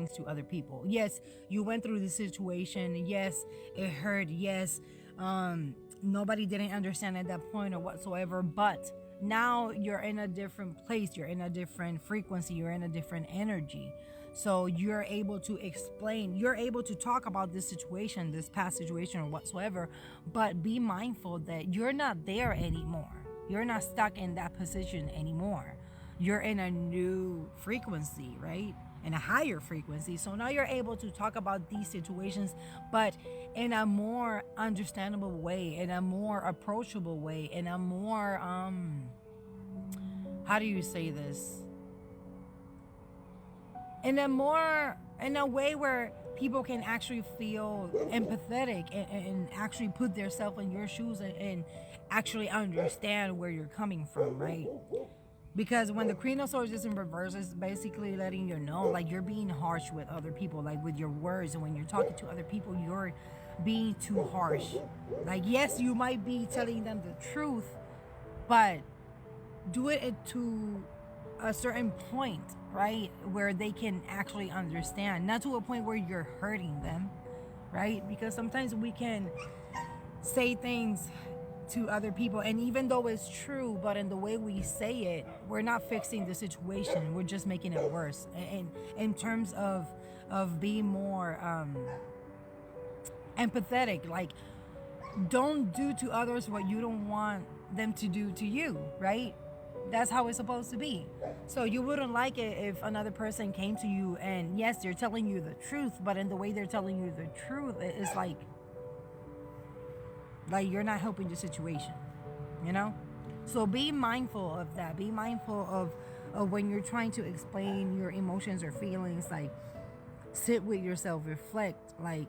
feelings to other people. Yes, you went through the situation. Yes, it hurt. Yes, nobody didn't understand at that point or whatsoever. But now you're in a different place. You're in a different frequency. You're in a different energy. So you're able to explain, you're able to talk about this situation, this past situation or whatsoever, but be mindful that you're not there anymore. You're not stuck in that position anymore. You're in a new frequency, right? In a higher frequency. So now you're able to talk about these situations, but in a more understandable way, in a more approachable way, in a more, how do you say this? In a way where people can actually feel empathetic and actually put themselves in your shoes and actually understand where you're coming from, right? Because when the Queen of Swords is in reverse, it's basically letting you know, like, you're being harsh with other people, like with your words. And when you're talking to other people, you're being too harsh. Like, yes, you might be telling them the truth, but do it to a certain point, right? Where they can actually understand, not to a point where you're hurting them, right? Because sometimes we can say things to other people, and even though it's true, but in the way we say it, we're not fixing the situation, we're just making it worse. And in terms of being more empathetic, like, don't do to others what you don't want them to do to you, right? That's how it's supposed to be. So you wouldn't like it if another person came to you and yes, they're telling you the truth, but in the way they're telling you the truth, it's like you're not helping the situation, you know? So be mindful of that. Be mindful of when you're trying to explain your emotions or feelings, like, sit with yourself, reflect, like,